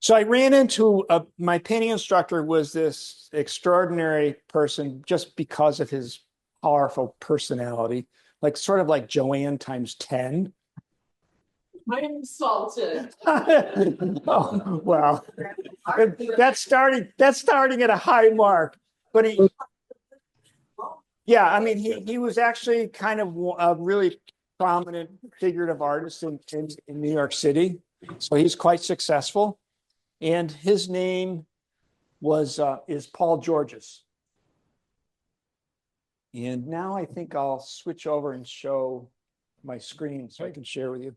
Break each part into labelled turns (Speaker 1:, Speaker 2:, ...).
Speaker 1: So I ran into my painting instructor was this extraordinary person just because of his powerful personality, like sort of like Joanne times 10.
Speaker 2: I'm insulted.
Speaker 1: Oh, well, that's starting at a high mark. But yeah, I mean, he was actually kind of a really prominent figurative artist in New York City. So he's quite successful. And his name is Paul Georges. And now I think I'll switch over and show my screen so I can share with you.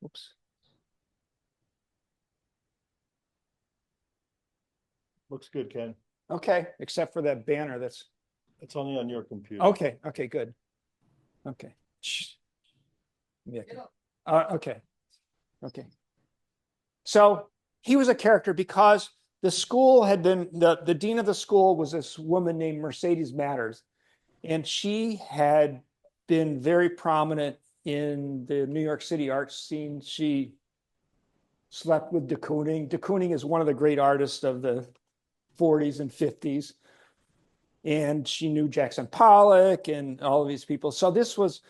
Speaker 1: Oops.
Speaker 3: Looks good, Ken.
Speaker 1: Okay, except for that banner that's
Speaker 3: It's only on your computer.
Speaker 1: okay. Okay, good. Okay. Yeah. Okay. Okay. So he was a character because the school had been the dean of the school was this woman named Mercedes Matters, and she had been very prominent in the New York City art scene. She slept with de Kooning. De Kooning is one of the great artists of the 40s and 50s. And she knew Jackson Pollock and all of these people. So this was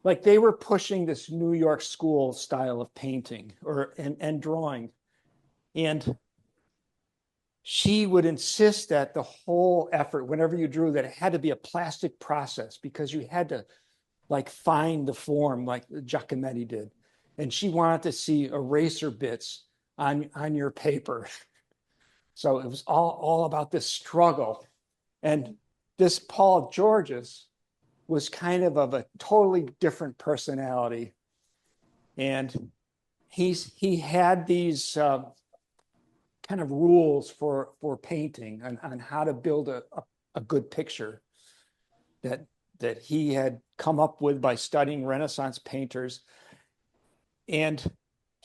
Speaker 1: like they were pushing this New York school style of painting and drawing. And she would insist that the whole effort, whenever you drew, that it had to be a plastic process because you had to like find the form like Giacometti did. And she wanted to see eraser bits on your paper. So it was all about this struggle. And this Paul Georges was kind of a totally different personality. And he had these kind of rules for painting on how to build a good picture that he had come up with by studying Renaissance painters. And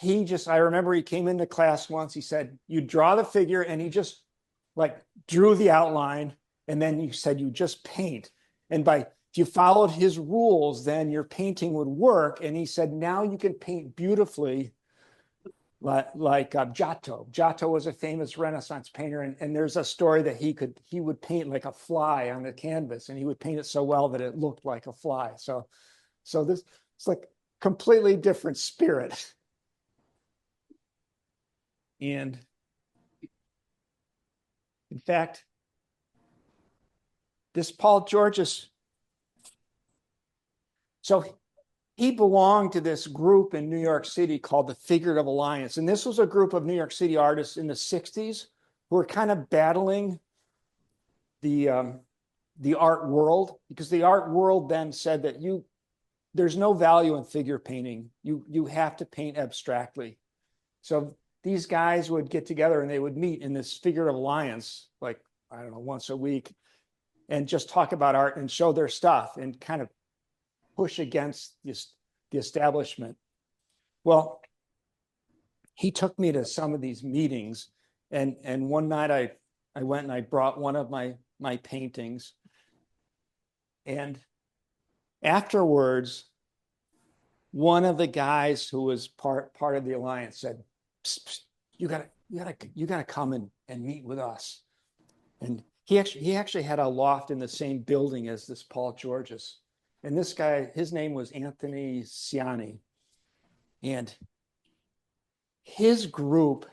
Speaker 1: I remember he came into class once, he said, you draw the figure, and he just like drew the outline, and then you said you just paint. And if you followed his rules, then your painting would work. And he said, now you can paint beautifully like Giotto. Giotto was a famous Renaissance painter, and there's a story that he would paint like a fly on the canvas, and he would paint it so well that it looked like a fly. So this it's like completely different spirit. And in fact, this Paul Georges, so he belonged to this group in New York City called the Figurative Alliance. And this was a group of New York City artists in the 60s who were kind of battling the art world, because the art world then said that there's no value in figure painting. You have to paint abstractly. So these guys would get together and they would meet in this Figurative Alliance, like, I don't know, once a week, and just talk about art and show their stuff and kind of push against the establishment. Well, he took me to some of these meetings, and one night I went and I brought one of my paintings, and afterwards, one of the guys who was part of the alliance said, psst, psst, you gotta come and meet with us. And he actually had a loft in the same building as this Paul Georges. And this guy, his name was Anthony Ciani. And his group,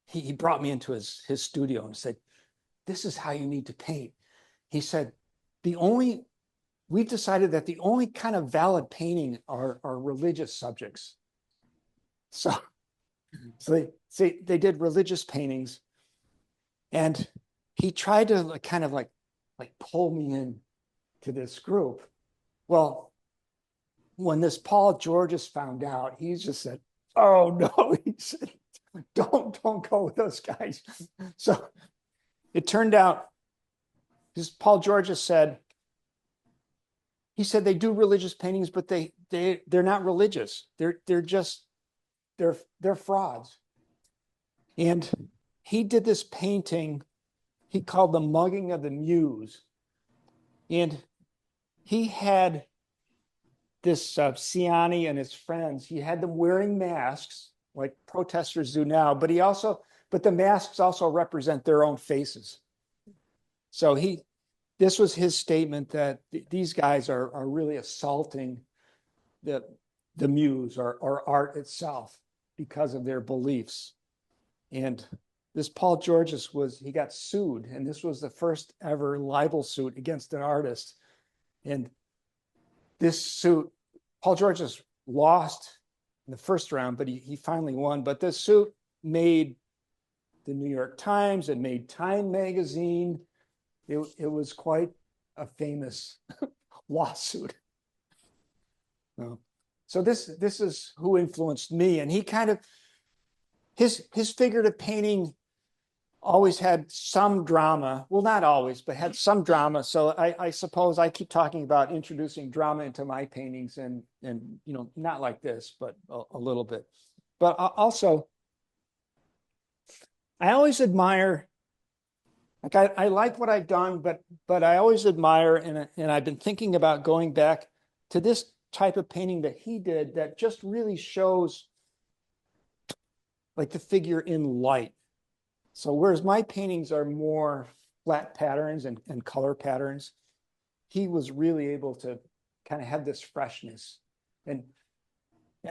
Speaker 1: he brought me into his studio and said, this is how you need to paint. He said, we've decided that the only kind of valid painting are religious subjects. So they did religious paintings. And he tried to kind of like pull me in to this group. Well, when this Paul Georges found out, he just said, oh no, he said, don't go with those guys. So it turned out, this Paul Georges said, they do religious paintings, but they're not religious. They're just they're frauds. And he did this painting he called The Mugging of the Muse. And he had this Siani and his friends, he had them wearing masks like protesters do now, but the masks also represent their own faces. So this was his statement that these guys are really assaulting the muse or art itself because of their beliefs. And this Paul Georges he got sued, and this was the first ever libel suit against an artist. And this suit, Paul Georges lost in the first round, but he finally won. But this suit made the New York Times, it made Time magazine. It was quite a famous lawsuit. So this is who influenced me, and he kind of his figurative painting always had some drama. Well, not always, but had some drama. So I suppose I keep talking about introducing drama into my paintings, and not like this, but a little bit. But also, I always admire. Like I like what I've done, but I always admire, and I've been thinking about going back to this type of painting that he did that just really shows like the figure in light. So whereas my paintings are more flat patterns and color patterns, he was really able to kind of have this freshness. And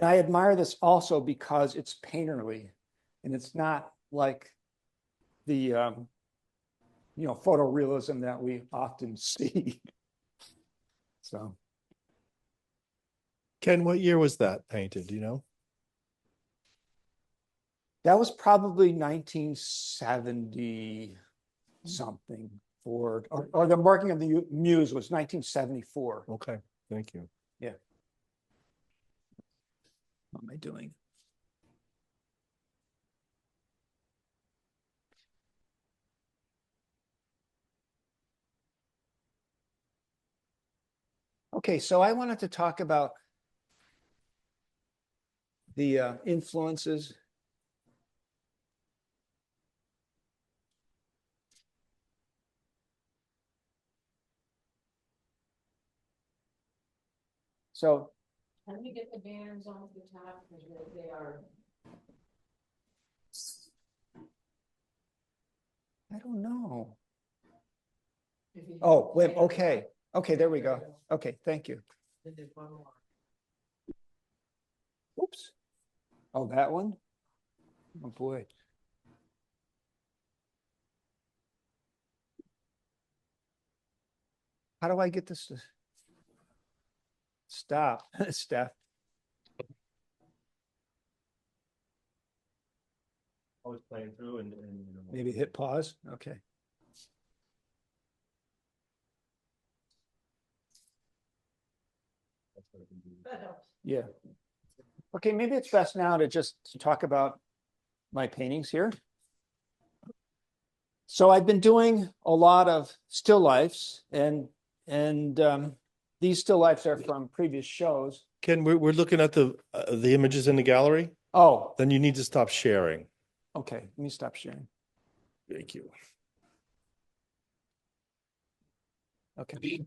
Speaker 1: I admire this also because it's painterly, and it's not like the photorealism that we often see. So,
Speaker 3: Ken, what year was that painted? Do you know?
Speaker 1: that was probably 1970 something, or the Marking of the Muse was 1974.
Speaker 3: Okay, thank you.
Speaker 1: Yeah. What am I doing? Okay, so I wanted to talk about the influences. So
Speaker 2: Can we get the banners on the top? Because they are.
Speaker 1: I don't know. Oh, wait, okay. Okay, there we go. Okay, thank you. Oops. Oh, that one? Oh, boy. How do I get this to stop? Steph.
Speaker 3: I was playing through and
Speaker 1: Maybe hit pause. Okay.
Speaker 2: That helps.
Speaker 1: Yeah. Okay, maybe it's best now to just talk about my paintings here. So I've been doing a lot of still lifes, and these still lifes are from previous shows.
Speaker 3: Ken, we're looking at the images in the gallery.
Speaker 1: Oh,
Speaker 3: Then you need to stop sharing.
Speaker 1: okay. Let me stop sharing.
Speaker 3: Thank you.
Speaker 1: Okay.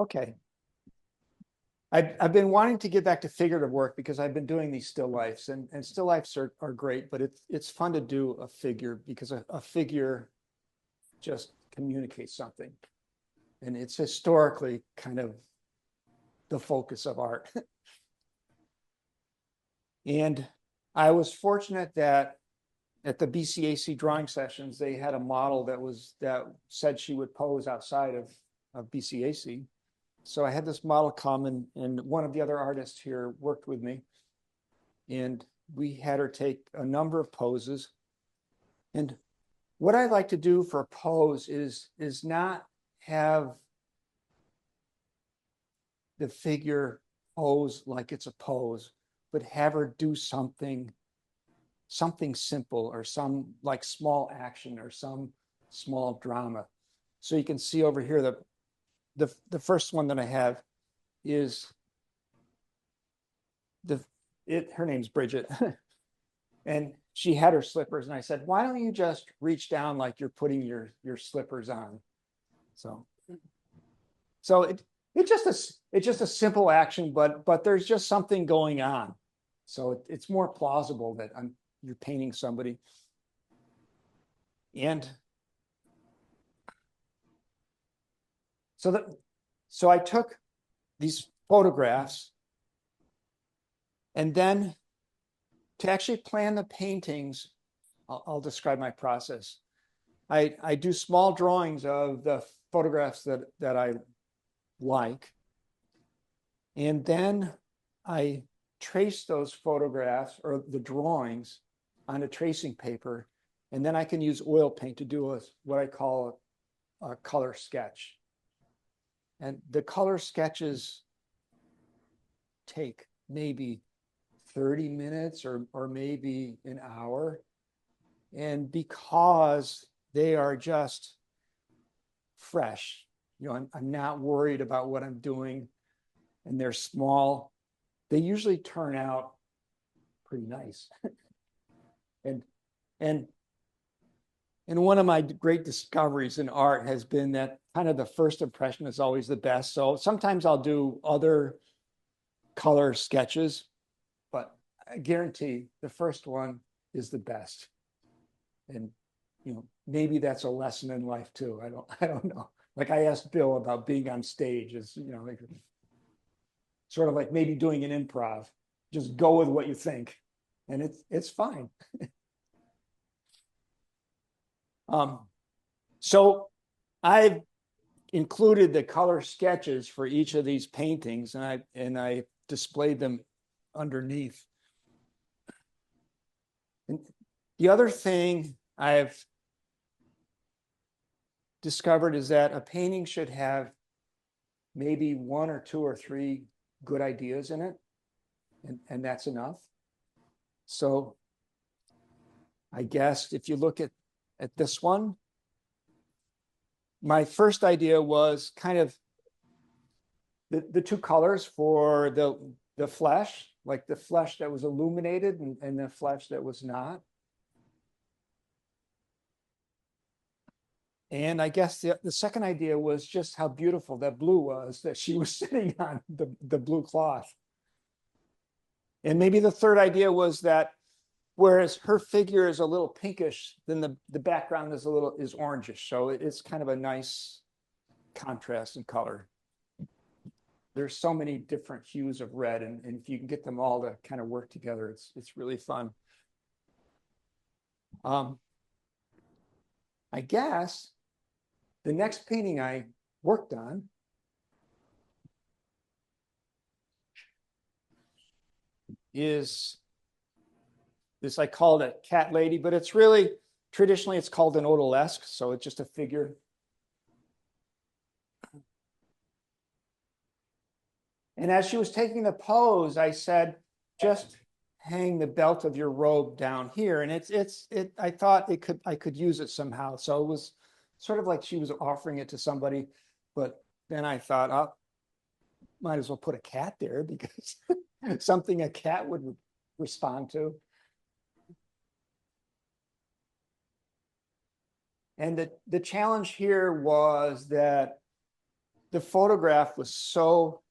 Speaker 1: Okay. I've been wanting to get back to figurative work because I've been doing these still lifes, and still lifes are great, but it's fun to do a figure because a figure just communicates something. And it's historically kind of the focus of art. And I was fortunate that at the BCAC drawing sessions, they had a model that said she would pose outside of BCAC. So I had this model come, and one of the other artists here worked with me, and we had her take a number of poses. And what I like to do for a pose is not have the figure pose like it's a pose, but have her do something something simple or some like small action or some small drama. So you can see over here the first one that I have is her name's Bridget. And she had her slippers, and I said, why don't you just reach down like you're putting your slippers on? So it's just a simple action, but there's just something going on. So it's more plausible that you're painting somebody. And so I took these photographs, and then to actually plan the paintings, I'll describe my process. I do small drawings of the photographs that I like. And then I trace those photographs or the drawings on a tracing paper. And then I can use oil paint to do what I call a color sketch. And the color sketches take maybe 30 minutes or maybe an hour. And because they are just fresh, I'm not worried about what I'm doing, and they're small, they usually turn out pretty nice. and one of my great discoveries in art has been that kind of the first impression is always the best. So sometimes I'll do other color sketches, but I guarantee the first one is the best. And maybe that's a lesson in life too. I don't know. Like I asked Bill about being on stage, like sort of like maybe doing an improv. Just go with what you think, and it's fine. So I've included the color sketches for each of these paintings, and I displayed them underneath. And the other thing I've discovered is that a painting should have maybe 1 or 2 or 3 good ideas in it, and that's enough. So I guess if you look at this one, my first idea was kind of the 2 colors for the flesh, like the flesh that was illuminated and the flesh that was not. And I guess the second idea was just how beautiful that blue was that she was sitting on, the blue cloth. And maybe the third idea was that whereas her figure is a little pinkish, then the background is orangish. So it's kind of a nice contrast in color. There's so many different hues of red, and if you can get them all to kind of work together, it's really fun. I guess the next painting I worked on is this. I called it Cat Lady, but it's really, traditionally it's called an odalisque, so it's just a figure. And as she was taking the pose, I said, just hang the belt of your robe down here. And I thought I could use it somehow. So it was sort of like she was offering it to somebody, but then I thought, oh, might as well put a cat there because something a cat would respond to. And the challenge here was that the photograph was so,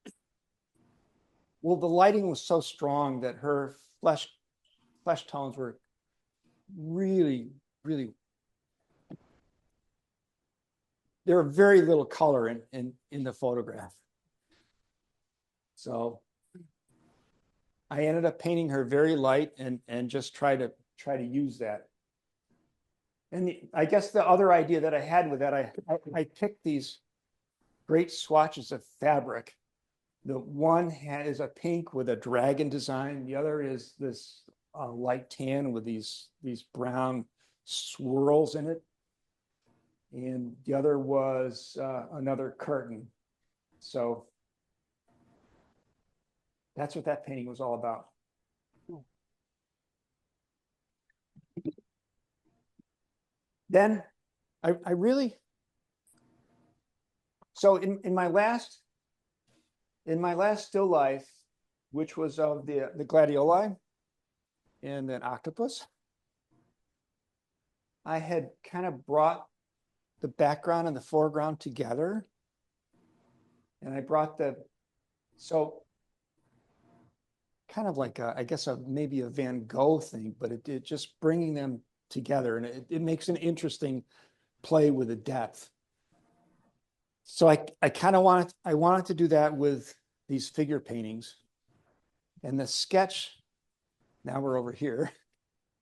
Speaker 1: well, the lighting was so strong that her flesh tones were really, really, there were very little color in the photograph. So I ended up painting her very light and just try to use that. And I guess the other idea that I had with that, I picked these great swatches of fabric. The one is a pink with a dragon design. The other is this light tan with these brown swirls in it. And the other was another curtain. So that's what that painting was all about. then I really, so in my last still life, which was of the gladioli and an octopus, I had kind of brought the background and the foreground together. And I brought so kind of like I guess maybe a Van Gogh thing, but it just bringing them together, and it makes an interesting play with the depth. So I kind of wanted to do that with these figure paintings. And the sketch, now we're over here.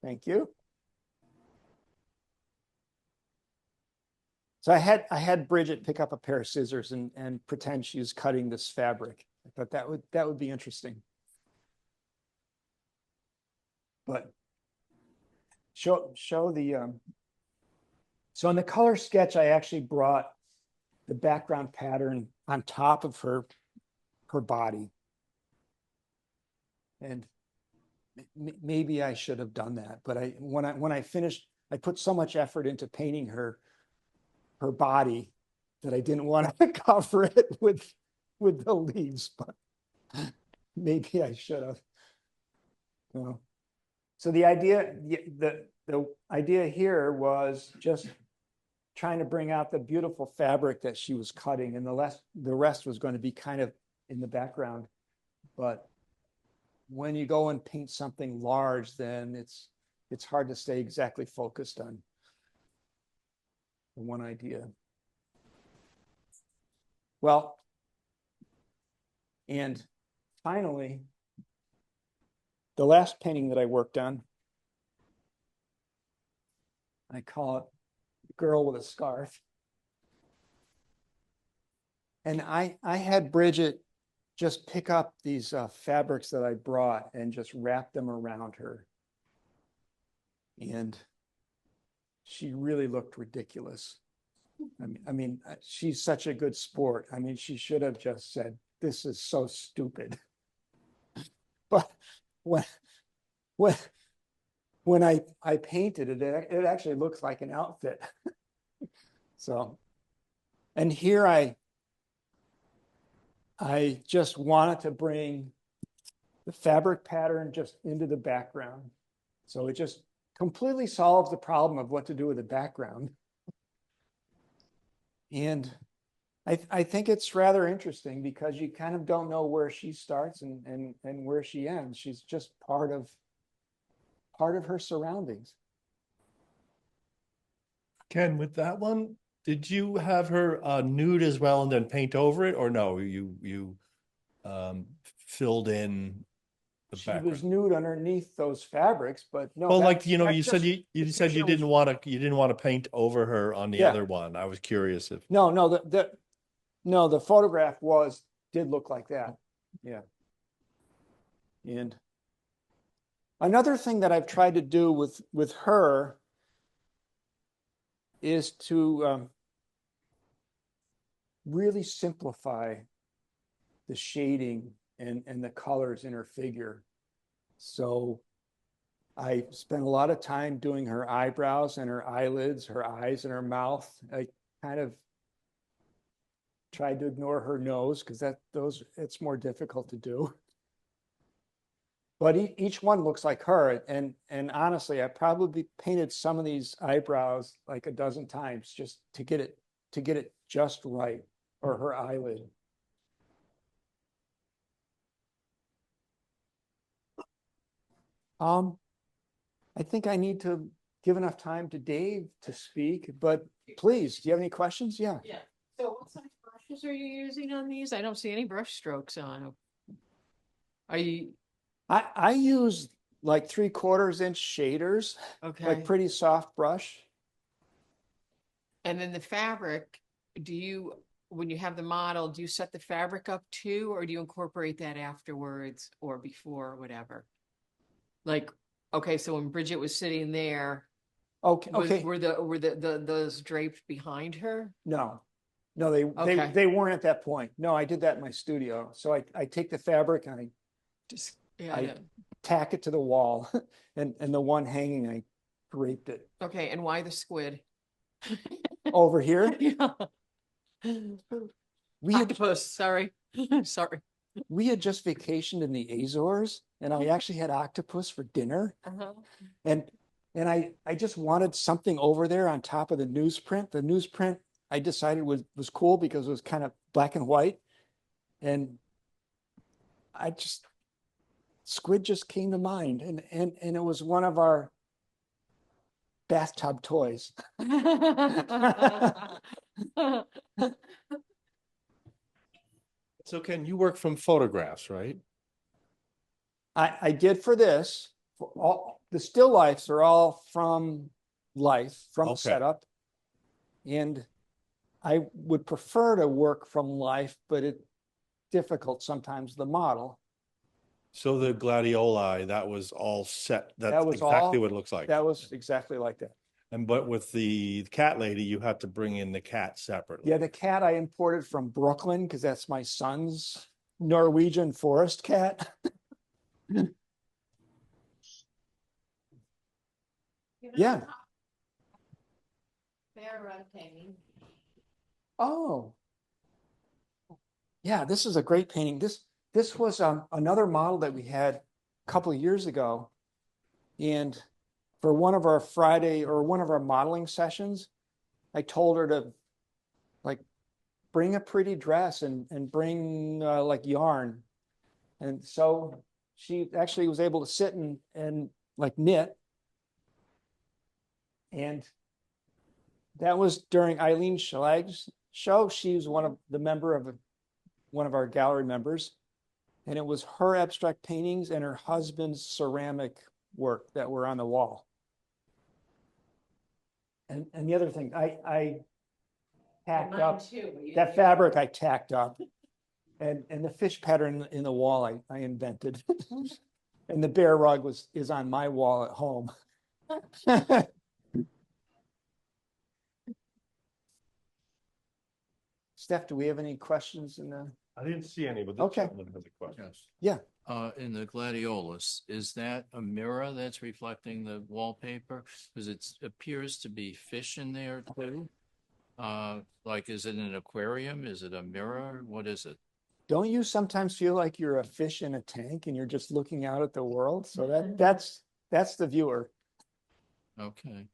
Speaker 1: Thank you. So I had Bridget pick up a pair of scissors and pretend she was cutting this fabric. I thought that would be interesting. But show the so in the color sketch, I actually brought the background pattern on top of her body. And maybe I should have done that, but when I finished, I put so much effort into painting her body that I didn't want to cover it with the leaves, but maybe I should have. So the idea here was just trying to bring out the beautiful fabric that she was cutting, and the rest was going to be kind of in the background. But when you go and paint something large, then it's hard to stay exactly focused on one idea. Well, and finally, the last painting that I worked on, I call it Girl with a Scarf. And I had Bridget just pick up these fabrics that I brought and just wrap them around her. And she really looked ridiculous. I mean, she's such a good sport. I mean, she should have just said, "This is so stupid." But when I painted it, it actually looks like an outfit. So, and here I just wanted to bring the fabric pattern just into the background. So it just completely solves the problem of what to do with the background. And I think it's rather interesting because you kind of don't know where she starts and where she ends. She's just part of her surroundings.
Speaker 3: Ken, with that one, did you have her nude as well and then paint over it, or no? You filled in the
Speaker 1: She
Speaker 3: background.
Speaker 1: was nude underneath those fabrics, but no.
Speaker 3: Well,
Speaker 1: that's
Speaker 3: you said
Speaker 1: just-
Speaker 3: you
Speaker 1: the
Speaker 3: said you
Speaker 1: picture was-
Speaker 3: didn't want to paint over her on the
Speaker 1: Yeah.
Speaker 3: other one. I was curious if
Speaker 1: No, the photograph did look like that. Yeah. And another thing that I've tried to do with her is to really simplify the shading and the colors in her figure. So I spent a lot of time doing her eyebrows and her eyelids, her eyes and her mouth. I kind of tried to ignore her nose because it's more difficult to do. But each one looks like her. And honestly, I probably painted some of these eyebrows like a dozen times just to get it just right, or her eyelid. I think I need to give enough time to Dave to speak, but please, do you have any questions? Yeah.
Speaker 2: Yeah, so what size brushes are you using on these? I don't see any brush strokes on them. Are you,
Speaker 1: I use like 3/4 inch shaders,
Speaker 2: okay,
Speaker 1: like pretty soft brush.
Speaker 2: and then the fabric, when you have the model, do you set the fabric up too, or do you incorporate that afterwards or before, or whatever? Like, okay, so when Bridget was sitting there,
Speaker 1: Okay.
Speaker 2: were those draped behind her?
Speaker 1: No,
Speaker 2: Okay.
Speaker 1: they weren't at that point. No, I did that in my studio. So I take the fabric and
Speaker 2: Just, yeah,
Speaker 1: I tack it to the wall and the one hanging, I draped it.
Speaker 2: okay, and why the squid?
Speaker 1: over here.
Speaker 2: Yeah.
Speaker 1: We had,
Speaker 2: Octopus, sorry, sorry.
Speaker 1: we had just vacationed in the Azores, and I actually had octopus for dinner.
Speaker 2: Uh-huh.
Speaker 1: And I just wanted something over there on top of the newsprint. The newsprint I decided was cool because it was kind of black and white. And I just squid just came to mind, and it was one of our bathtub toys.
Speaker 3: So Ken, you work from photographs, right?
Speaker 1: I did for this. For all the still lifes are all from life, from
Speaker 3: Okay.
Speaker 1: setup. And I would prefer to work from life, but it's difficult sometimes, the model.
Speaker 3: So the gladioli, that was all set. That's
Speaker 1: That was
Speaker 3: exactly
Speaker 1: all-
Speaker 3: what it looks like.
Speaker 1: That was exactly like that.
Speaker 3: But with the cat lady, you have to bring in the cat separately.
Speaker 1: Yeah, the cat I imported from Brooklyn because that's my son's Norwegian forest cat. Yeah.
Speaker 2: They're painting.
Speaker 1: Oh. Yeah, this is a great painting. This was another model that we had a couple of years ago. And for one of our Friday or one of our modeling sessions, I told her to like bring a pretty dress and bring like yarn. And so she actually was able to sit and like knit. And that was during Eileen Schlag's show. She was one of our gallery members. And it was her abstract paintings and her husband's ceramic work that were on the wall. And the other thing, I tacked up that fabric I tacked up. And the fish pattern in the wall I invented. And the bear rug is on my wall at home. Steph, do we have any questions in the?
Speaker 3: I didn't see any, but
Speaker 1: Okay.
Speaker 3: this gentleman has a question.
Speaker 4: Yes.
Speaker 1: Yeah.
Speaker 4: In the gladiolus, is that a mirror that's reflecting the wallpaper? Because it appears to be fish in there too. Like, is it an aquarium? Is it a mirror? What is it?
Speaker 1: Don't you sometimes feel like you're a fish in a tank and you're just looking out at the world? So that's the viewer.
Speaker 4: Okay.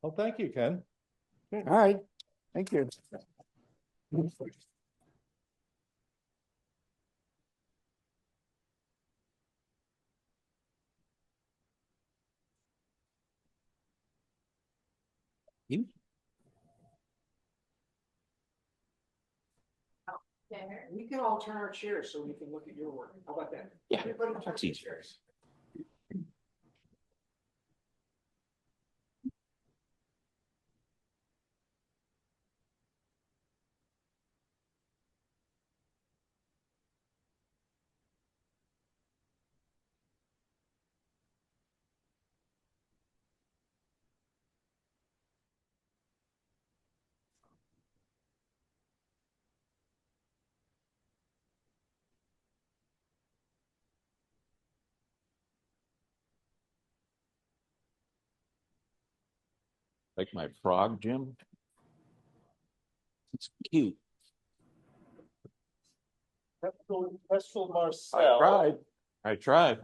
Speaker 3: Well, thank you, Ken.
Speaker 1: All right. Thank you. We can all turn our chairs so we can look at your work. How about that?
Speaker 5: Yeah, that's easy. Like my frog, Jim. It's cute.
Speaker 3: Crystal Marcel.
Speaker 5: I tried.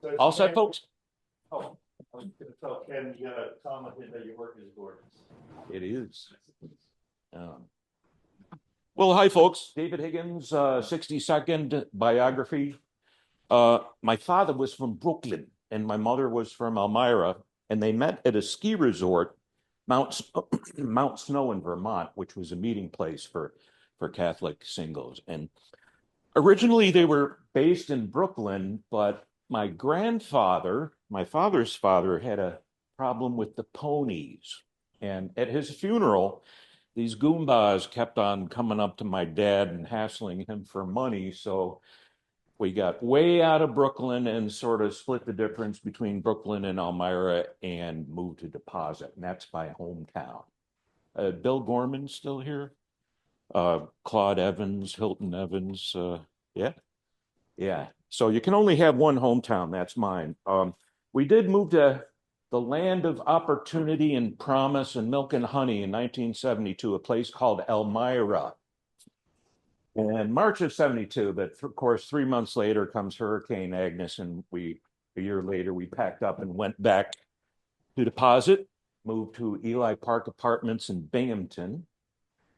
Speaker 3: So
Speaker 5: All set,
Speaker 3: Ken-
Speaker 5: folks?
Speaker 3: Oh, I was gonna tell Ken, you got a comment that your work is gorgeous.
Speaker 5: It is. Well, hi, folks. David Higgins, 60-second biography. My father was from Brooklyn and my mother was from Elmira, and they met at a ski resort, Mount Snow in Vermont, which was a meeting place for Catholic singles. And originally they were based in Brooklyn, but my father's father, had a problem with the ponies. And at his funeral, these Goombas kept on coming up to my dad and hassling him for money. So we got way out of Brooklyn and sort of split the difference between Brooklyn and Elmira and moved to Deposit. And that's my hometown. Bill Gorman's still here. Claude Evans, Hilton Evans. Yeah. Yeah. So you can only have one hometown. That's mine. We did move to the land of opportunity and promise and milk and honey in 1972, a place called Elmira. And March of 72, but of course, 3 months later comes Hurricane Agnes, and a year later, we packed up and went back to Deposit, moved to Eli Park Apartments in Binghamton,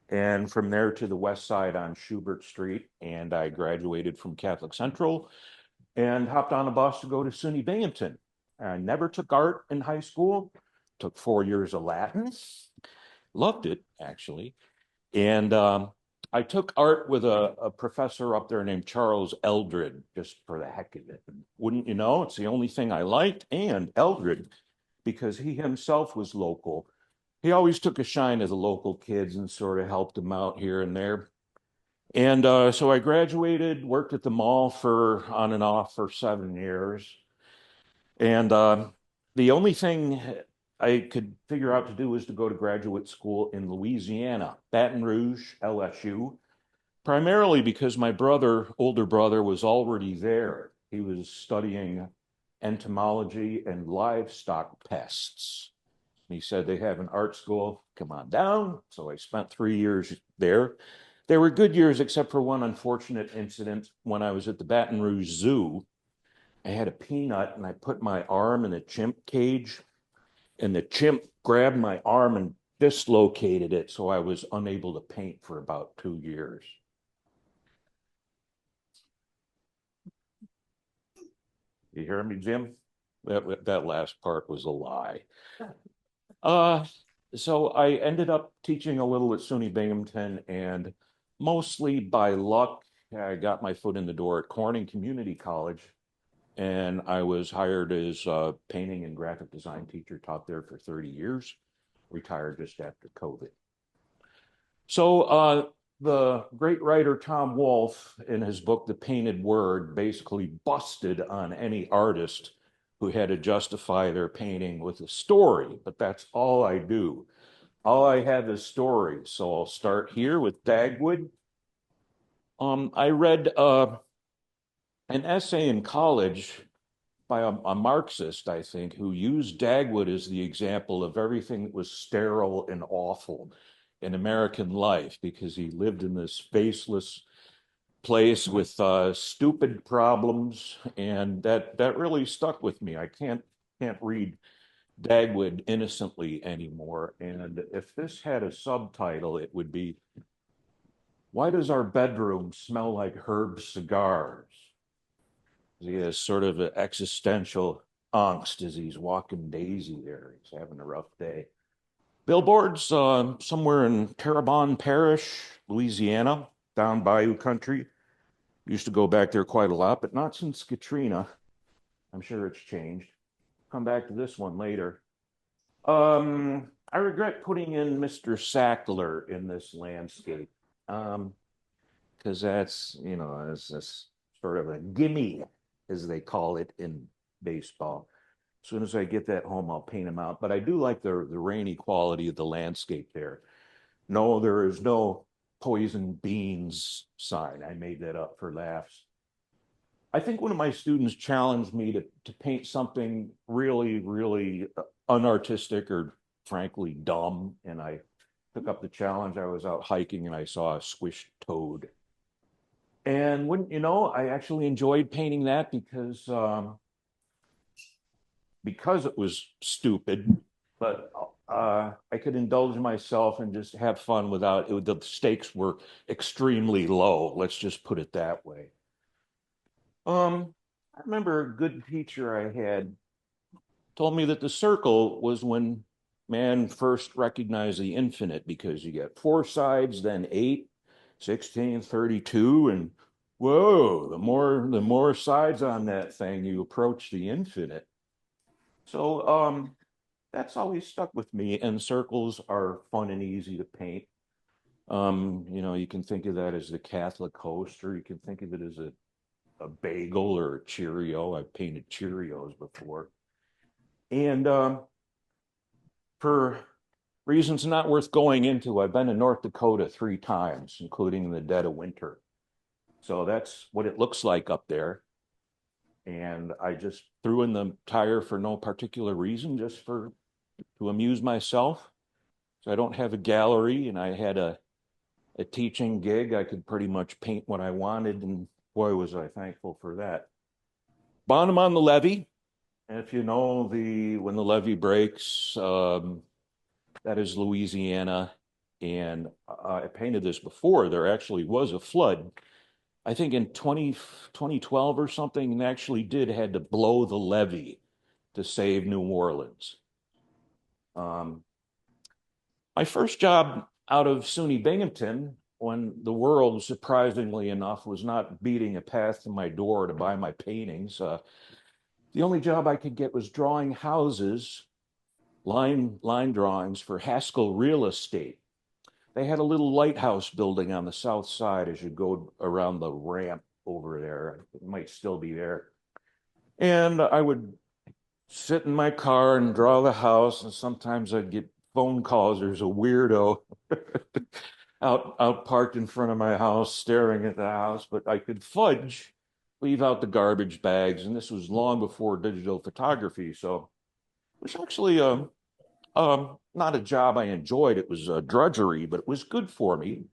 Speaker 5: and from there to the west side on Schubert Street. And I graduated from Catholic Central and hopped on a bus to go to SUNY Binghamton. I never took art in high school, took 4 years of Latin, loved it actually. And I took art with a professor up there named Charles Eldred, just for the heck of it. Wouldn't you know, it's the only thing I liked. And Eldred, because he himself was local, he always took a shine to the local kids and sort of helped them out here and there. And so I graduated, worked at the mall for on and off for 7 years. And the only thing I could figure out to do was to go to graduate school in Louisiana, Baton Rouge, LSU, primarily because my older brother, was already there. He was studying entomology and livestock pests. He said they have an art school, come on down. So I spent 3 years there. They were good years, except for one unfortunate incident when I was at the Baton Rouge Zoo. I had a peanut and I put my arm in a chimp cage, and the chimp grabbed my arm and dislocated it. So I was unable to paint for about 2 years. You hear me, Jim? That last part was a lie. So I ended up teaching a little at SUNY Binghamton, and mostly by luck, I got my foot in the door at Corning Community College, and I was hired as a painting and graphic design teacher, taught there for 30 years, retired just after COVID. So the great writer Tom Wolfe, in his book, The Painted Word, basically busted on any artist who had to justify their painting with a story, but that's all I do. All I have is stories. So I'll start here with Dagwood. I read an essay in college by a Marxist, I think, who used Dagwood as the example of everything that was sterile and awful in American life, because he lived in this faceless place with stupid problems, and that really stuck with me. I can't read Dagwood innocently anymore. And if this had a subtitle, it would be, "Why Does Our Bedroom Smell Like Herb Cigars?" He has sort of an existential angst as he's walking Daisy there. He's having a rough day. Billboards somewhere in Terrebonne Parish, Louisiana, down Bayou country. Used to go back there quite a lot, but not since Katrina. I'm sure it's changed. Come back to this one later. I regret putting in Mr. Sackler in this landscape, because that's, it's this sort of a gimme, as they call it in baseball. As soon as I get that home, I'll paint him out. But I do like the rainy quality of the landscape there. No, there is no poison beans sign. I made that up for laughs. I think one of my students challenged me to paint something really, really unartistic or frankly dumb. And I took up the challenge. I was out hiking and I saw a squished toad. And wouldn't you know, I actually enjoyed painting that because it was stupid, but I could indulge myself and just have fun without it. The stakes were extremely low. Let's just put it that way. I remember a good teacher I had told me that the circle was when man first recognized the infinite, because you get 4 sides, then 8, 16, 32, and whoa, the more sides on that thing, you approach the infinite. So that's always stuck with me, and circles are fun and easy to paint. You can think of that as the Catholic host, or you can think of it as a bagel or a Cheerio. I've painted Cheerios before. And for reasons not worth going into, I've been in North Dakota 3 times, including in the dead of winter. So that's what it looks like up there. And I just threw in the tire for no particular reason, just to amuse myself. So I don't have a gallery, and I had a teaching gig. I could pretty much paint what I wanted, and boy, was I thankful for that. Bottom on the levee. And if you know when the levee breaks, that is Louisiana. And I painted this before. There actually was a flood, I think in 2012 or something, and actually had to blow the levee to save New Orleans. My first job out of SUNY Binghamton, when the world, surprisingly enough, was not beating a path to my door to buy my paintings, the only job I could get was drawing houses, line drawings for Haskell Real Estate. They had a little lighthouse building on the south side as you go around the ramp over there. It might still be there. And I would sit in my car and draw the house, and sometimes I'd get phone calls. There's a weirdo out parked in front of my house staring at the house, but I could leave out the garbage bags, and this was long before digital photography, so it was actually not a job I enjoyed. It was a drudgery, but it was good for me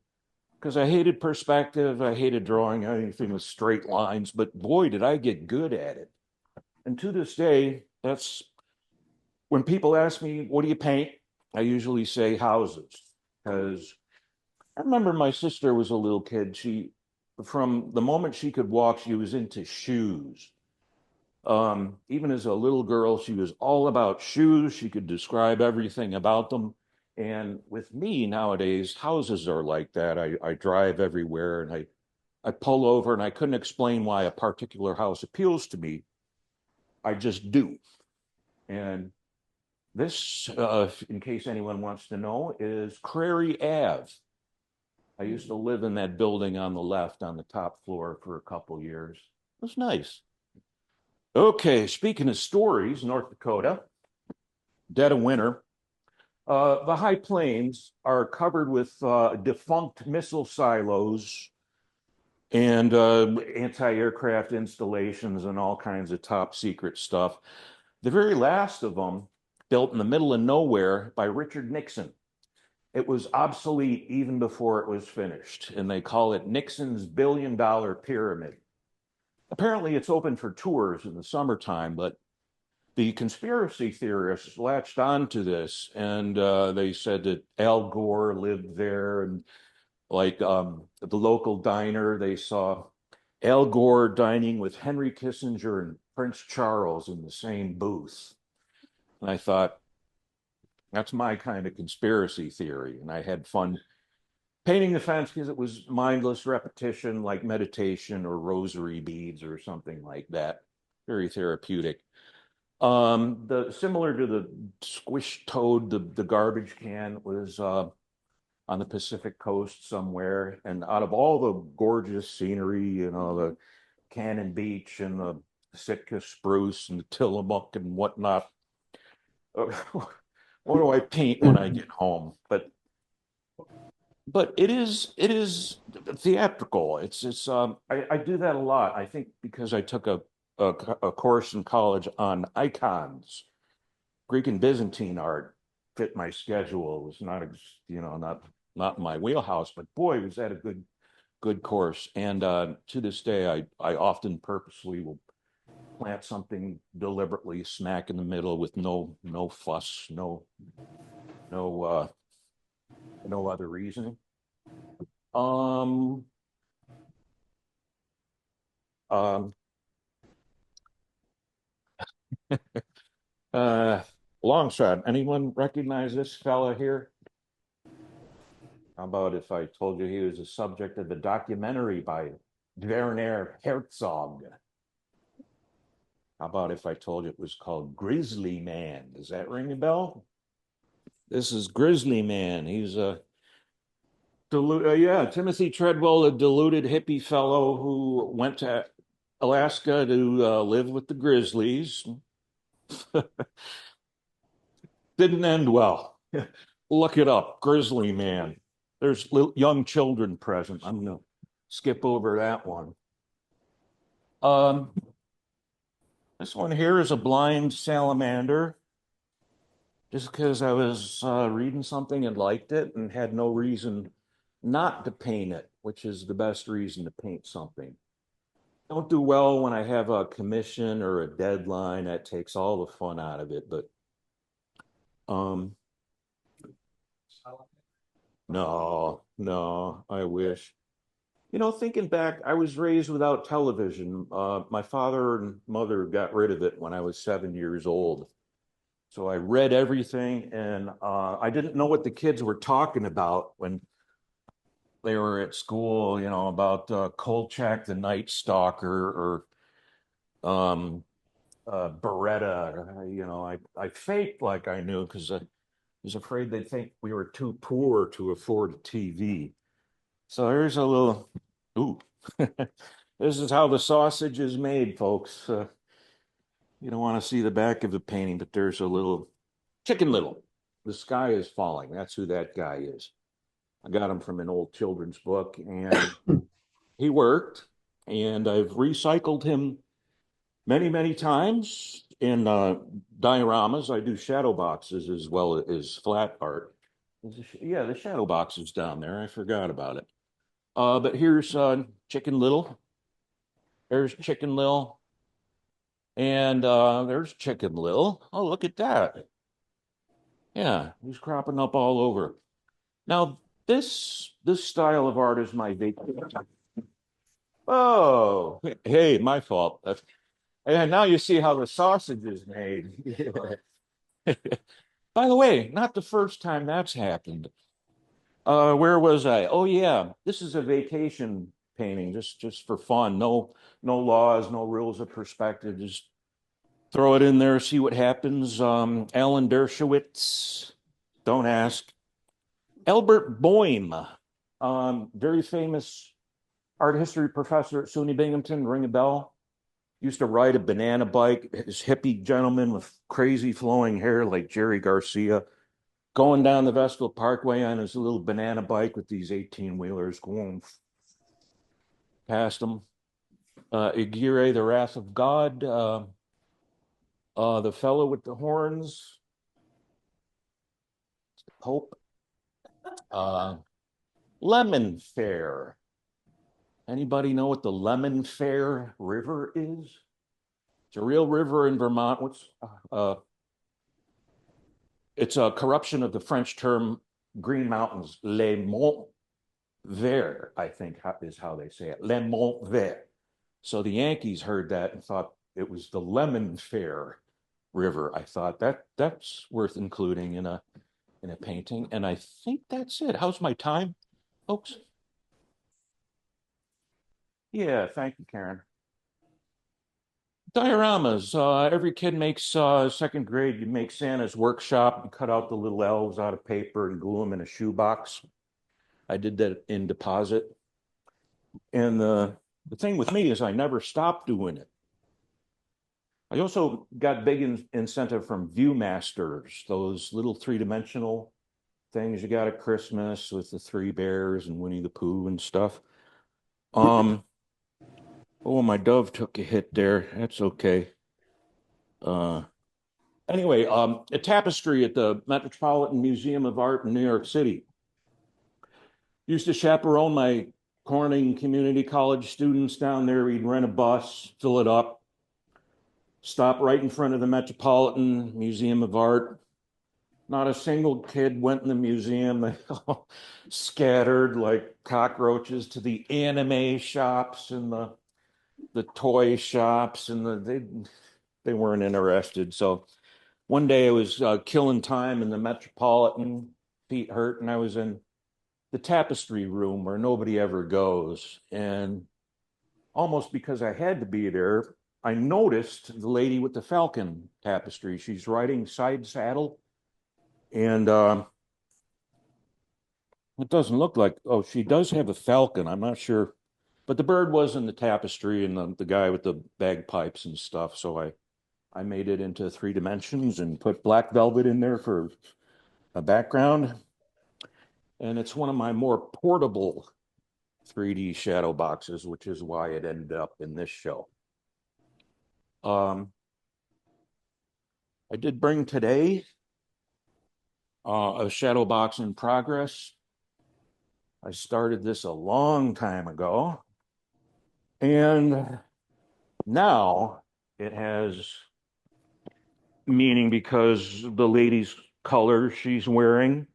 Speaker 5: because I hated perspective. I hated drawing anything with straight lines, but boy, did I get good at it. And to this day, that's when people ask me, what do you paint? I usually say houses, because I remember my sister was a little kid. From the moment she could walk, she was into shoes. Even as a little girl, she was all about shoes. She could describe everything about them. And with me nowadays, houses are like that. I drive everywhere, and I pull over, and I couldn't explain why a particular house appeals to me. I just do. And this, in case anyone wants to know, is Prairie Ave. I used to live in that building on the left on the top floor for a couple years. It was nice. Okay, speaking of stories, North Dakota, dead of winter. The high plains are covered with defunct missile silos and anti-aircraft installations and all kinds of top secret stuff. The very last of them, built in the middle of nowhere by Richard Nixon. It was obsolete even before it was finished, and they call it Nixon's $1 billion pyramid. Apparently, it's open for tours in the summertime, but the conspiracy theorists latched onto this, and they said that Al Gore lived there, and like at the local diner, they saw Al Gore dining with Henry Kissinger and Prince Charles in the same booth. And I thought, that's my kind of conspiracy theory. And I had fun painting the fence because it was mindless repetition, like meditation or rosary beads or something like that. Very therapeutic. Similar to the squish toad, the garbage can was on the Pacific coast somewhere. And out of all the gorgeous scenery, the Cannon Beach and the Sitka spruce and the Tillamook and whatnot, what do I paint when I get home? But it is theatrical. I do that a lot. I think because I took a course in college on icons, Greek and Byzantine art fit my schedule. It was not my wheelhouse, but boy, was that a good course. And to this day, I often purposely will plant something deliberately smack in the middle with no fuss, no other reason. Um, long shot. Anyone recognize this fella here? How about if I told you he was the subject of a documentary by Werner Herzog? How about if I told you it was called Grizzly Man? Does that ring a bell? This is Grizzly Man. He's Timothy Treadwell, a deluded hippie fellow who went to Alaska to live with the Grizzlies. Didn't end well. Look it up, Grizzly Man. There's young children present. I'm skip over that one. This one here is a blind salamander. Just because I was reading something and liked it and had no reason not to paint it, which is the best reason to paint something. Don't do well when I have a commission or a deadline. That takes all the fun out of it. But no, I wish. You know, thinking back, I was raised without television. My father and mother got rid of it when I was 7 years old. So I read everything, and I didn't know what the kids were talking about when they were at school, you know, about Kolchak the Night Stalker or Beretta. You know, I faked like I knew because I was afraid they'd think we were too poor to afford a TV. So there's a little, ooh, this is how the sausage is made, folks. You don't want to see the back of the painting, but there's a little Chicken Little. The sky is falling. That's who that guy is. I got him from an old children's book, and he worked, and I've recycled him many times in dioramas. I do shadow boxes as well as flat art. Yeah, the shadow box is down there. I forgot about it. But here's Chicken Little. There's Chicken Little. And there's Chicken Little. Oh, look at that. Yeah, he's cropping up all over. Now, this style of art is my vacation. Oh, hey, my fault. And now you see how the sausage is made. By the way, not the first time that's happened. Where was I? Oh yeah, this is a vacation painting, just for fun. No laws, no rules of perspective. Just throw it in there, see what happens. Alan Dershowitz, don't ask. Albert Boehm, very famous art history professor at SUNY Binghamton, ring a bell. Used to ride a banana bike, this hippie gentleman with crazy flowing hair like Jerry Garcia, going down the Vestal Parkway on his little banana bike with these 18-wheelers going past him. Aguirre, the Wrath of God, the fellow with the horns, Pope, Lemon Fair. Anybody know what the Lemon Fair River is? It's a real river in Vermont. It's a corruption of the French term Green Mountains, Les Monts Verts, I think is how they say it, Les Monts Verts. So the Yankees heard that and thought it was the Lemon Fair River. I thought that's worth including in a painting, and I think that's it. How's my time, folks? Yeah, thank you, Karen. Dioramas. Every kid makes second grade. You make Santa's workshop. You cut out the little elves out of paper and glue them in a shoebox. I did that in deposit. And the thing with me is I never stopped doing it. I also got big incentive from Viewmasters, those little three-dimensional things you got at Christmas with the three bears and Winnie the Pooh and stuff. Oh, my dove took a hit there. That's okay. Anyway, a tapestry at the Metropolitan Museum of Art in New York City. Used to chaperone my Corning Community College students down there. We'd rent a bus, fill it up, stop right in front of the Metropolitan Museum of Art. Not a single kid went in the museum. They all scattered like cockroaches to the anime shops and the toy shops, and they weren't interested. So one day I was killing time in the Metropolitan, feet hurt, and I was in the tapestry room where nobody ever goes. And almost because I had to be there, I noticed the lady with the falcon tapestry. She's riding side saddle, and it doesn't look like, oh, she does have a falcon. I'm not sure. But the bird was in the tapestry and the guy with the bagpipes and stuff. So I made it into 3 dimensions and put black velvet in there for a background. And it's one of my more portable 3D shadow boxes, which is why it ended up in this show. I did bring today a shadow box in progress. I started this a long time ago, and now it has meaning because the lady's color she's wearing,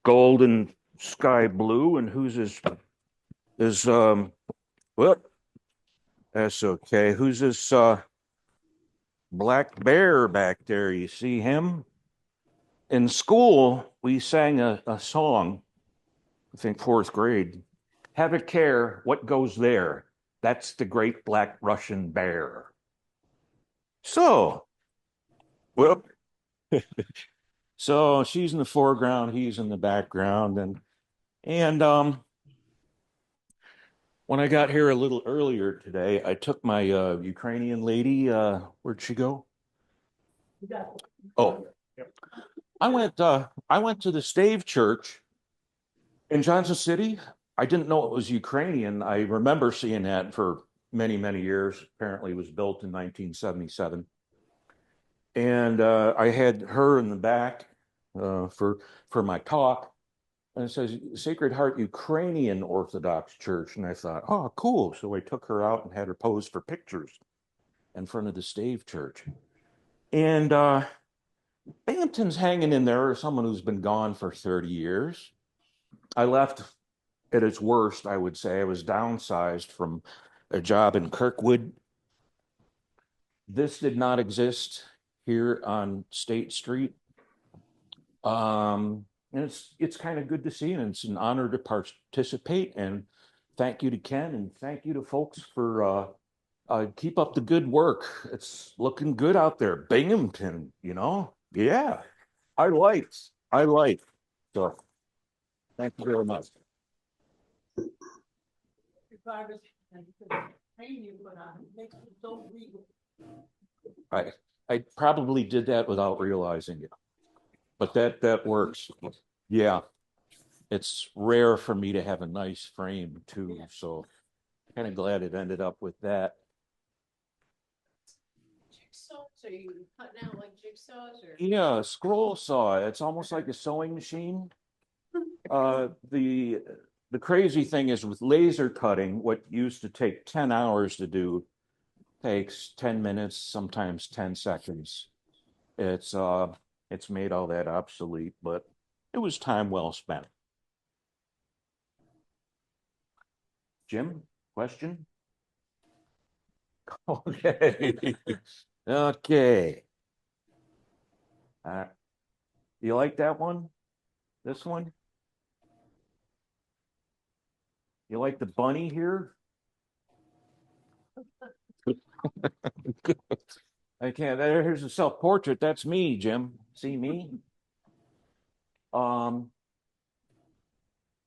Speaker 5: gold and sky blue, and whose is well, that's okay. Who's this black bear back there? You see him? In school, we sang a song, I think fourth grade. Have a care what goes there. That's the great black Russian bear. So, well, so she's in the foreground, he's in the background, and when I got here a little earlier today, I took my Ukrainian lady. Where'd she go? Oh, I went to the Stave Church in Johnson City. I didn't know it was Ukrainian. I remember seeing that for many, many years. Apparently, it was built in 1977. And I had her in the back for my talk. And it says Sacred Heart Ukrainian Orthodox Church. And I thought, oh, cool. So I took her out and had her pose for pictures in front of the Stave Church. And Bantham's hanging in there as someone who's been gone for 30 years. I left at its worst, I would say. I was downsized from a job in Kirkwood. This did not exist here on State Street. And it's kind of good to see, and it's an honor to participate. And thank you to Ken, and thank you to folks for keep up the good work. It's looking good out there. Binghamton, you know? Yeah. I like. So thank you very much. I probably did that without realizing it, but that works. Yeah, it's rare for me to have a nice frame too, so kind of glad it ended up with that.
Speaker 2: Jigsaws? Are you cutting out like jigsaws or?
Speaker 5: Yeah, scroll saw. It's almost like a sewing machine. The crazy thing is with laser cutting, what used to take 10 hours to do takes 10 minutes, sometimes 10 seconds. It's made all that obsolete, but it was time well spent. Jim, question? Okay. Okay. You like that one? This one? You like the bunny here? I can't. Here's a self-portrait. That's me, Jim. See me?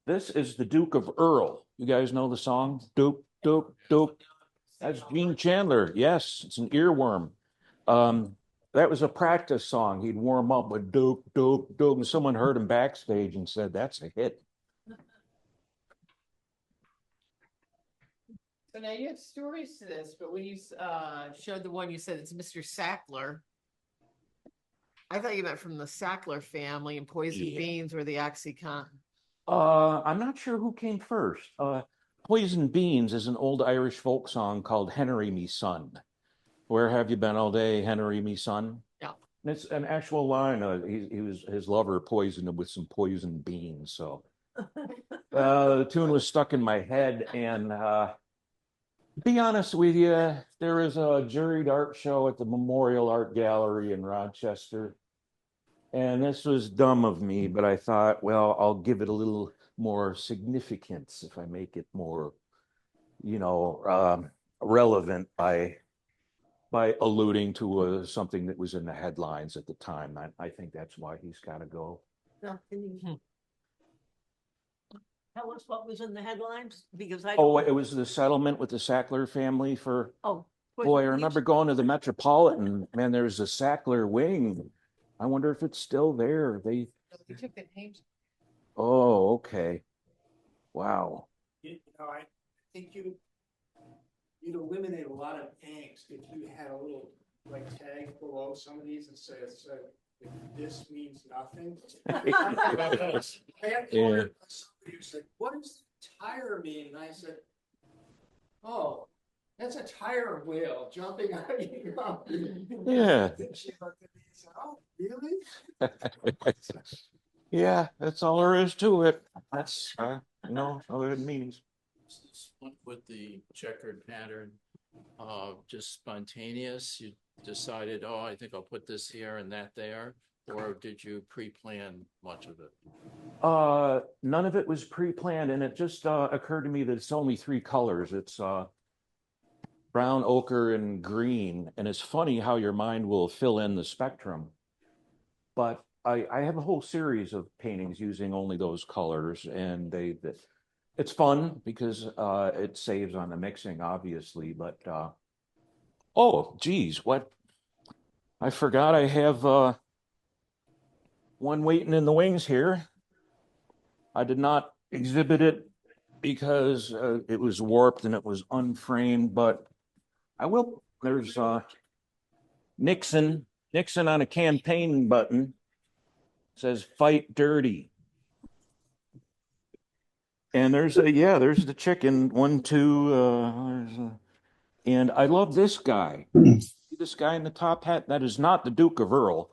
Speaker 5: This is the Duke of Earl. You guys know the song? Duke, Duke, Duke. That's Gene Chandler. Yes, it's an earworm. That was a practice song. He'd warm up with Duke, Duke, Duke, and someone heard him backstage and said, "That's a hit."
Speaker 2: So now you have stories to this, but when you showed the one you said it's Mr. Sackler, I thought you meant from the Sackler family and Poison
Speaker 5: Yeah.
Speaker 2: Beans were the OxyContin.
Speaker 5: I'm not sure who came first. Poison Beans is an old Irish folk song called Henry Me Son. Where have you been all day, Henry Me Son?
Speaker 2: Yeah.
Speaker 5: And it's an actual line. His lover poisoned him with some poison beans. So the tune was stuck in my head. And to be honest with you, there is a juried art show at the Memorial Art Gallery in Rochester. And this was dumb of me, but I thought, well, I'll give it a little more significance if I make it more, relevant by alluding to something that was in the headlines at the time. I think that's why he's got to go.
Speaker 6: Now, can you tell us what was in the headlines? Because I.
Speaker 5: Oh, it was the settlement with the Sackler family for,
Speaker 6: Oh.
Speaker 5: boy, I remember going to the Metropolitan, man, there's a Sackler wing. I wonder if it's still there.
Speaker 2: You took the names.
Speaker 5: Oh, okay. Wow.
Speaker 1: you know, I think you'd eliminate a lot of angst if you had a little like tag below some of these and said, this means nothing. I had somebody who said, what does tire mean? And I said, oh, that's a tire whale jumping on you.
Speaker 5: Yeah.
Speaker 1: She looked at me and said, oh, really?
Speaker 5: Yeah, that's all there is to it. That's, all it means.
Speaker 4: This one with the checkered pattern, just spontaneous? You decided, oh, I think I'll put this here and that there? Or did you pre-plan much of it?
Speaker 5: None of it was pre-planned, and it just occurred to me that it's only three colors. It's brown, ochre, and green. And it's funny how your mind will fill in the spectrum. But I have a whole series of paintings using only those colors, and it's fun because it saves on the mixing, obviously. But oh, geez, what? I forgot I have one waiting in the wings here. I did not exhibit it because it was warped and it was unframed, but I will. There's Nixon on a campaign button. Says fight dirty. And there's the chicken, 1, 2, and I love this guy. See this guy in the top hat? That is not the Duke of Earl.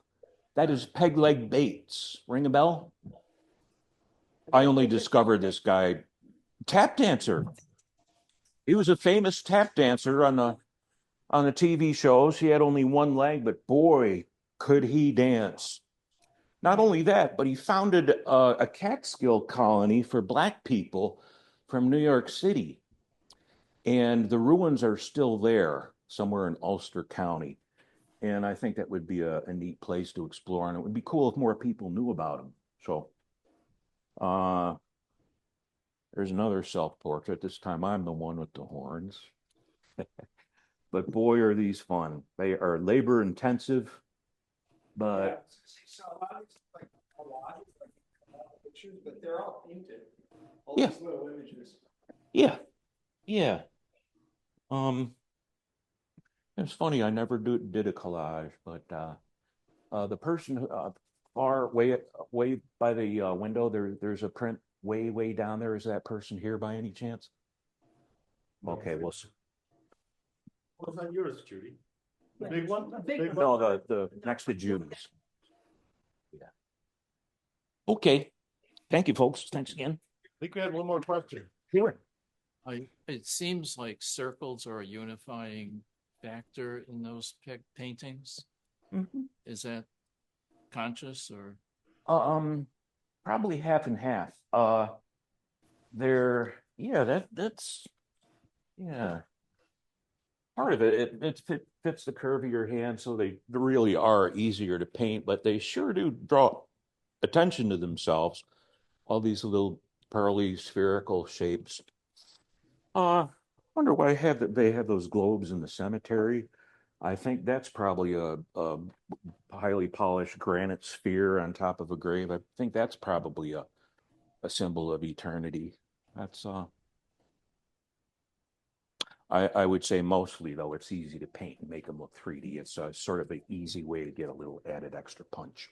Speaker 5: That is Peg Leg Bates. Ring a bell? I only discovered this guy, tap dancer. He was a famous tap dancer on the TV shows. He had only one leg, but boy, could he dance. Not only that, but he founded a Catskill colony for Black people from New York City. And the ruins are still there somewhere in Ulster County. And I think that would be a neat place to explore. And it would be cool if more people knew about him. So there's another self-portrait. This time I'm the one with the horns. But boy, are these fun. They are labor intensive, but
Speaker 1: So a lot of these, like collages, like pictures, but they're all painted. All
Speaker 5: Yeah.
Speaker 1: these little images.
Speaker 5: yeah. It's funny, I never did a collage, but the person far way by the window, there's a print way down there. Is that person here by any chance? Okay, well,
Speaker 3: What's on yours, Judy? The big one?
Speaker 6: Big
Speaker 5: no, the next to Judy's. Yeah. Okay. Thank you, folks. Thanks again.
Speaker 3: I think we had one more question.
Speaker 5: Sure.
Speaker 4: It seems like circles are a unifying factor in those paintings.
Speaker 5: Mhm.
Speaker 4: Is that conscious or?
Speaker 5: Probably half and half. That's part of it. It fits the curve of your hand, so they really are easier to paint, but they sure do draw attention to themselves. All these little pearly spherical shapes. Wonder why they have those globes in the cemetery. I think that's probably a highly polished granite sphere on top of a grave. I think that's probably a symbol of eternity. That's I would say mostly, though, it's easy to paint and make them look 3D. It's sort of an easy way to get a little added extra punch.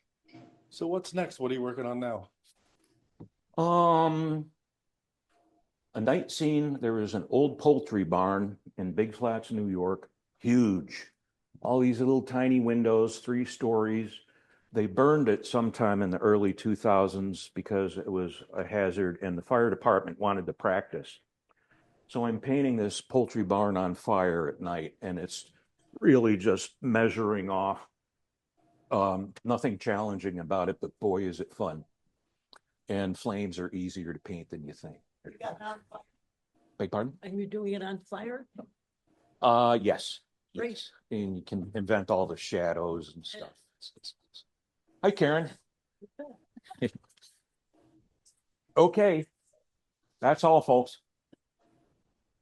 Speaker 3: So what's next? What are you working on now?
Speaker 5: A night scene. There was an old poultry barn in Big Flats, New York. Huge. All these little tiny windows, 3 stories. They burned it sometime in the early 2000s because it was a hazard and the fire department wanted to practice. So I'm painting this poultry barn on fire at night, and it's really just measuring off. Nothing challenging about it, but boy, is it fun. And flames are easier to paint than you think.
Speaker 6: You got it on fire?
Speaker 5: Beg pardon?
Speaker 6: Are you doing it on fire?
Speaker 5: Yes.
Speaker 6: Great.
Speaker 5: Yes. And you can invent all the shadows and stuff. Hi, Karen. Okay. That's all, folks.